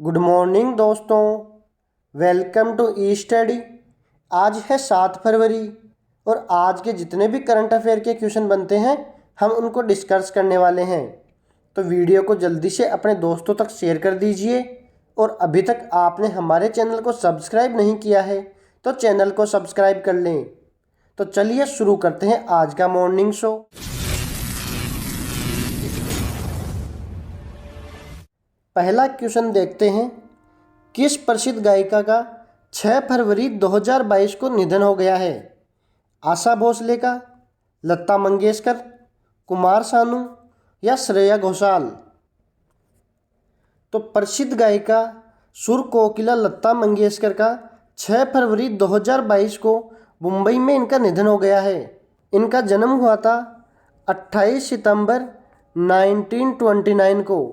Good morning दोस्तों, welcome to E study. आज है 7 फरवरी और आज के जितने भी करंट अफेयर के क्वेश्चन बनते हैं हम उनको डिस्कस करने वाले हैं। तो वीडियो को जल्दी से अपने दोस्तों तक शेयर कर दीजिए और अभी तक आपने हमारे चैनल को सब्सक्राइब नहीं किया है तो चैनल को सब्सक्राइब कर लें। तो चलिए शुरू करते हैं आज का मॉर्निंग शो। पहला क्वेश्चन देखते हैं, किस प्रसिद्ध गायिका का 6 फरवरी 2022 को निधन हो गया है? आशा भोसले का, लता मंगेशकर, कुमार सानू या श्रेया घोषाल? तो प्रसिद्ध गायिका सुर कोकिला लता मंगेशकर का 6 फरवरी 2022 को मुंबई में इनका निधन हो गया है। इनका जन्म हुआ था 28 सितंबर 1929 को।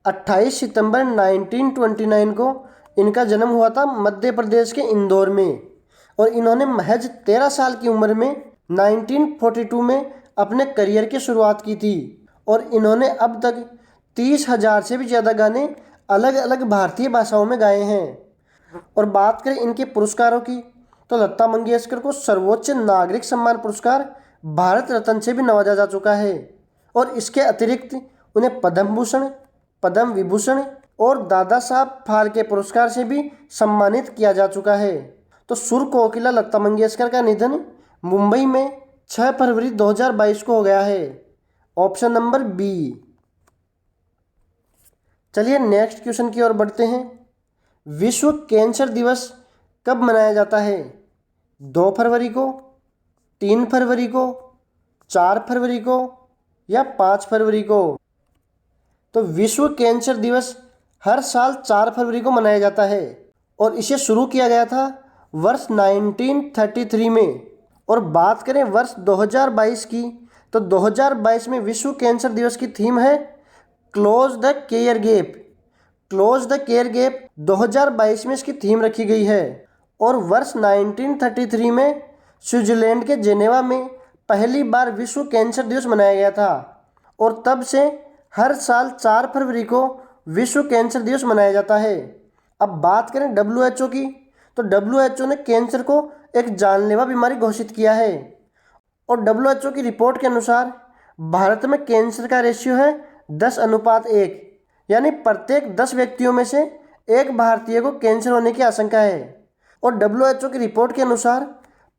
28 सितंबर 1929 को इनका जन्म हुआ था मध्य प्रदेश के इंदौर में और इन्होंने महज 13 साल की उम्र में 1942 में अपने करियर की शुरुआत की थी और इन्होंने अब तक 30,000 से भी ज़्यादा गाने अलग अलग भारतीय भाषाओं में गाए हैं। और बात करें इनके पुरस्कारों की तो लता मंगेशकर को सर्वोच्च नागरिक सम्मान पुरस्कार भारत रत्न से भी नवाजा जा चुका है और इसके अतिरिक्त उन्हें पद्म भूषण, पद्म विभूषण और दादा साहब फाल्के पुरस्कार से भी सम्मानित किया जा चुका है। तो सुर कोकिला लता मंगेशकर का निधन मुंबई में 6 फरवरी 2022 को हो गया है। Option number B. चलिए नेक्स्ट क्वेश्चन की ओर बढ़ते हैं। विश्व कैंसर दिवस कब मनाया जाता है? 2 फरवरी को, 3 फरवरी को, 4 फरवरी को या 5 फरवरी को? तो विश्व कैंसर दिवस हर साल 4 फरवरी को मनाया जाता है और इसे शुरू किया गया था वर्ष 1933 में। और बात करें वर्ष 2022 की तो 2022 में विश्व कैंसर दिवस की थीम है close the care gap. Close the care gap 2022 में इसकी थीम रखी गई है और वर्ष 1933 में स्विट्जरलैंड के जेनेवा में पहली बार विश्व कैंसर दिवस मनाया गया था और तब से हर साल 4 फरवरी को विश्व कैंसर दिवस मनाया जाता है। अब बात करें WHO की तो WHO ने कैंसर को एक जानलेवा बीमारी घोषित किया है और WHO की रिपोर्ट के अनुसार भारत में कैंसर का रेशियो है 10:1, यानी प्रत्येक 10 व्यक्तियों में से एक भारतीय को कैंसर होने की आशंका है। और WHO की रिपोर्ट के अनुसार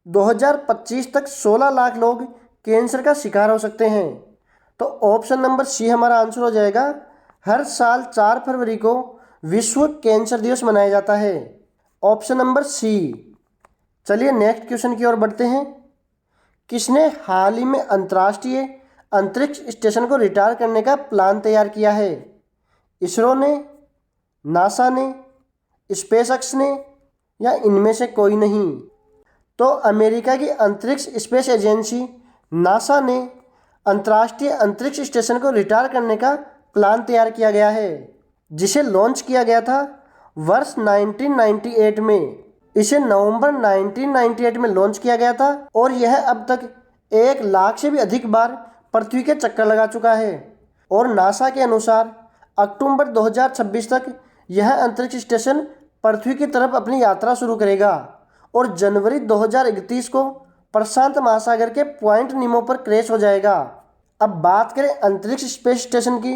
2025 तक 16 लाख लोग कैंसर का शिकार हो सकते हैं। तो ऑप्शन नंबर सी हमारा आंसर हो जाएगा। हर साल 4 फरवरी को विश्व कैंसर दिवस मनाया जाता है। Option number C. चलिए नेक्स्ट क्वेश्चन की ओर बढ़ते हैं। किसने हाल ही में अंतर्राष्ट्रीय अंतरिक्ष स्टेशन को रिटायर करने का प्लान तैयार किया है? इसरो ने, नासा ने, स्पेसएक्स ने या इनमें से कोई नहीं? तो अमेरिका की अंतरिक्ष स्पेस एजेंसी नासा ने अंतर्राष्ट्रीय अंतरिक्ष स्टेशन को रिटायर करने का प्लान तैयार किया गया है जिसे लॉन्च किया गया था वर्ष 1998 में। इसे नवंबर 1998 में लॉन्च किया गया था और यह अब तक 1 लाख से भी अधिक बार पृथ्वी के चक्कर लगा चुका है। और नासा के अनुसार अक्टूबर 2026 तक यह अंतरिक्ष स्टेशन पृथ्वी की तरफ अपनी यात्रा शुरू करेगा और जनवरी 2031 को प्रशांत महासागर के पॉइंट निमो पर क्रैश हो जाएगा। अब बात करें अंतरिक्ष स्पेस स्टेशन की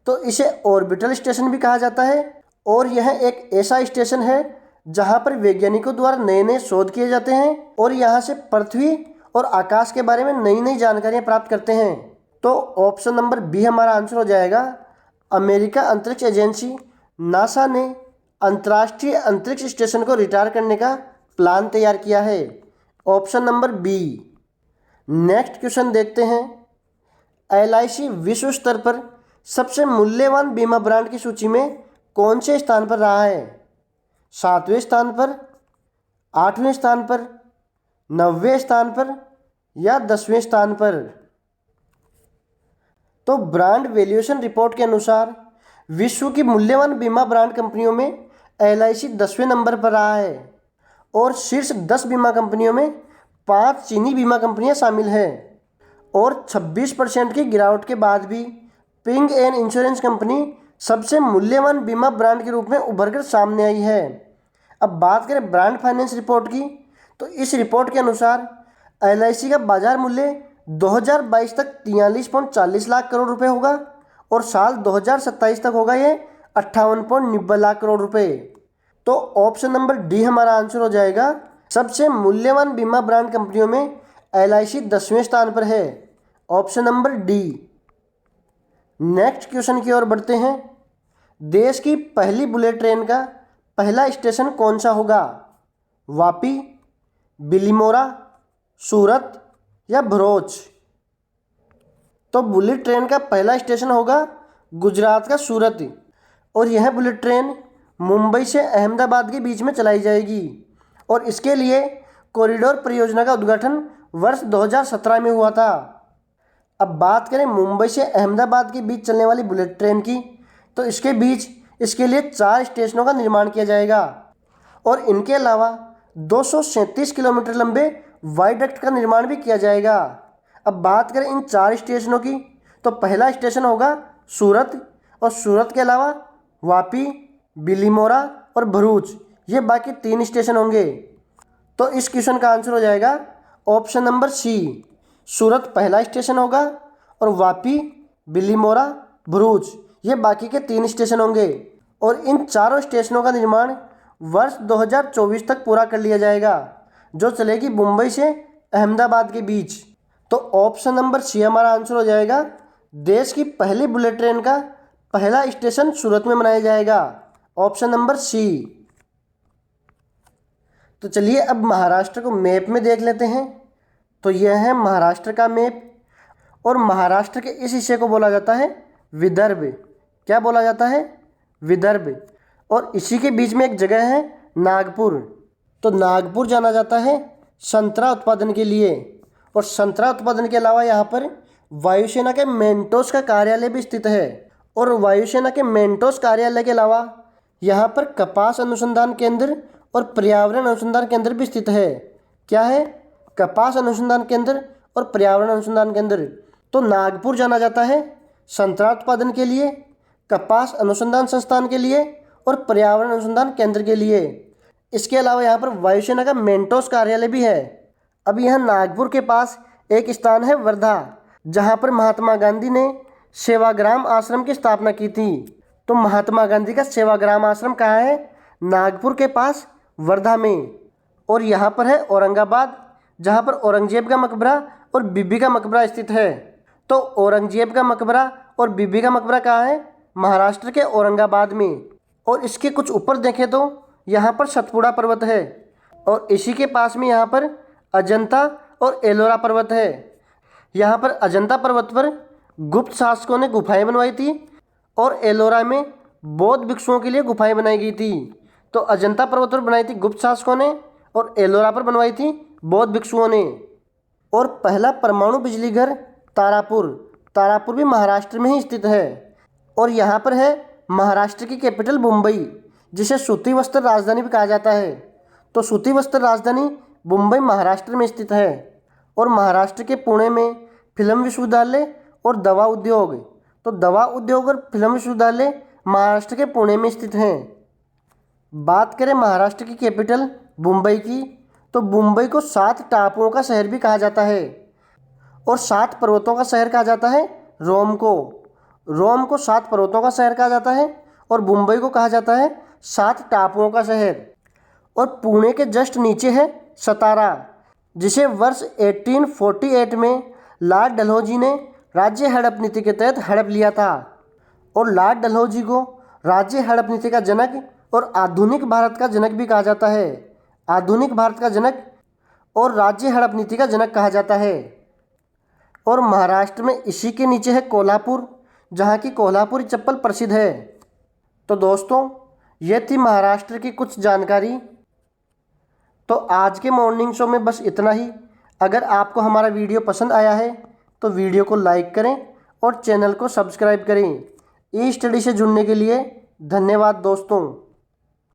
तो इसे ऑर्बिटल स्टेशन भी कहा जाता है और यह एक ऐसा स्टेशन है जहां पर वैज्ञानिकों द्वारा नए नए शोध किए जाते हैं और यहां से पृथ्वी और आकाश के बारे में नई नई जानकारियां प्राप्त करते हैं। तो ऑप्शन नंबर बी हमारा आंसर हो जाएगा। अमेरिका अंतरिक्ष एजेंसी नासा ने अंतर्राष्ट्रीय अंतरिक्ष स्टेशन को रिटायर करने का प्लान तैयार किया है। Option number B. Next question देखते हैं। LIC विश्व स्तर पर सबसे मूल्यवान बीमा ब्रांड की सूची में कौन से स्थान पर रहा है? 7वें स्थान पर, 8वें स्थान पर, 9वें स्थान पर या 10वें स्थान पर? तो ब्रांड वैल्यूएशन रिपोर्ट के अनुसार विश्व की मूल्यवान बीमा ब्रांड कंपनियों में LIC 10वें नंबर पर रहा है और शीर्ष 10 बीमा कंपनियों में 5 चीनी बीमा कंपनियां शामिल हैं और 26% की गिरावट के बाद भी पिंग एंड इंश्योरेंस कंपनी सबसे मूल्यवान बीमा ब्रांड के रूप में उभर कर सामने आई है। अब बात करें ब्रांड फाइनेंस रिपोर्ट की, तो इस रिपोर्ट के अनुसार LIC का बाजार मूल्य 2022 तक 43.40 लाख करोड़ रुपए होगा और साल 2027 तक होगा ये 58.90 लाख करोड़ रुपए। तो ऑप्शन नंबर डी हमारा आंसर हो जाएगा। सबसे मूल्यवान बीमा ब्रांड कंपनियों में LIC 10वें स्थान पर है। Option number D. Next question की ओर बढ़ते हैं। देश की पहली बुलेट ट्रेन का पहला स्टेशन कौन सा होगा? वापी, बिलीमोरा, सूरत या भरूच? तो बुलेट ट्रेन का पहला स्टेशन होगा गुजरात का सूरत और यह बुलेट ट्रेन मुंबई से अहमदाबाद के बीच में चलाई जाएगी और इसके लिए कॉरिडोर परियोजना का उद्घाटन वर्ष 2017 में हुआ था। अब बात करें मुंबई से अहमदाबाद के बीच चलने वाली बुलेट ट्रेन की, तो इसके लिए 4 स्टेशनों का निर्माण किया जाएगा और इनके अलावा 237 किलोमीटर लंबे वाइडक्ट का निर्माण भी किया जाएगा। अब बात करें इन 4 स्टेशनों की, तो पहला स्टेशन होगा सूरत और सूरत के अलावा वापी, बिलीमोरा और भरूच, ये बाकी 3 स्टेशन होंगे। तो इस क्वेश्चन का आंसर हो जाएगा ऑप्शन नंबर सी। सूरत पहला स्टेशन होगा और वापी, बिलीमोरा, भरूच ये बाकी के 3 स्टेशन होंगे और इन चारों स्टेशनों का निर्माण वर्ष 2024 तक पूरा कर लिया जाएगा, जो चलेगी मुंबई से अहमदाबाद के बीच। तो ऑप्शन नंबर सी हमारा आंसर हो जाएगा। देश की पहली बुलेट ट्रेन का पहला स्टेशन सूरत में बनाया जाएगा। Option number C. तो चलिए अब महाराष्ट्र को मैप में देख लेते हैं। तो यह है महाराष्ट्र का मैप और महाराष्ट्र के इस हिस्से को बोला जाता है विदर्भ। क्या बोला जाता है? विदर्भ। और इसी के बीच में एक जगह है नागपुर। तो नागपुर जाना जाता है संतरा उत्पादन के लिए और संतरा उत्पादन के अलावा यहाँ पर वायुसेना के मेंटोस का कार्यालय भी स्थित है और वायुसेना के मेंटोस कार्यालय के अलावा यहाँ पर कपास अनुसंधान केंद्र और पर्यावरण अनुसंधान केंद्र भी स्थित है। क्या है? कपास अनुसंधान केंद्र और पर्यावरण अनुसंधान केंद्र। तो नागपुर जाना जाता है संतरा उत्पादन के लिए, कपास अनुसंधान संस्थान के लिए और पर्यावरण अनुसंधान केंद्र के लिए। इसके अलावा यहाँ पर वायुसेना का मेंटोस कार्यालय भी है। अब यहाँ नागपुर के पास एक स्थान है वर्धा, जहाँ पर महात्मा गांधी ने सेवाग्राम आश्रम की स्थापना की थी। तो महात्मा गांधी का सेवाग्राम आश्रम कहाँ है? नागपुर के पास वर्धा में। और यहाँ पर है औरंगाबाद, जहाँ पर औरंगजेब का मकबरा और बीबी का मकबरा स्थित है। तो औरंगजेब का मकबरा और बीबी का मकबरा कहाँ है? महाराष्ट्र के औरंगाबाद में। और इसके कुछ ऊपर देखें तो यहाँ पर सतपुड़ा पर्वत है और इसी के पास में यहाँ पर अजंता और एलोरा पर्वत है। यहाँ पर अजंता पर्वत पर गुप्त शासकों ने गुफाएं बनवाई थी और एलोरा में बौद्ध भिक्षुओं के लिए गुफाएं बनाई गई थी। तो अजंता पर्वत पर बनाई थी गुप्त शासकों ने और एलोरा पर बनवाई थी बौद्ध भिक्षुओं ने। और पहला परमाणु बिजली घर तारापुर भी महाराष्ट्र में ही स्थित है। और यहाँ पर है महाराष्ट्र की कैपिटल मुंबई, जिसे सूती वस्त्र राजधानी भी कहा जाता है। तो सूती वस्त्र राजधानी मुंबई महाराष्ट्र में स्थित है। और महाराष्ट्र के पुणे में फिल्म विश्वविद्यालय और दवा उद्योग, तो दवा उद्योग और फिल्म विश्वविद्यालय महाराष्ट्र के पुणे में स्थित हैं। बात करें महाराष्ट्र की कैपिटल मुंबई की, तो मुंबई को 7 टापुओं का शहर भी कहा जाता है और 7 पर्वतों का शहर कहा जाता है रोम को 7 पर्वतों का शहर कहा जाता है और मुंबई को कहा जाता है 7 टापुओं का शहर। और पुणे के जस्ट नीचे है सतारा, जिसे वर्ष 1848 में लॉर्ड डलहौजी ने राज्य हड़प नीति के तहत हड़प लिया था। और लॉर्ड डलहौजी को राज्य हड़प नीति का जनक और आधुनिक भारत का जनक भी कहा जाता है। आधुनिक भारत का जनक और राज्य हड़प नीति का जनक कहा जाता है। और महाराष्ट्र में इसी के नीचे है कोल्हापुर, जहाँ की कोल्हापुरी चप्पल प्रसिद्ध है। तो दोस्तों, ये थी महाराष्ट्र की कुछ जानकारी। तो आज के मॉर्निंग शो में बस इतना ही। अगर आपको हमारा वीडियो पसंद आया है तो वीडियो को लाइक करें और चैनल को सब्सक्राइब करें। ई स्टडी से जुड़ने के लिए धन्यवाद दोस्तों।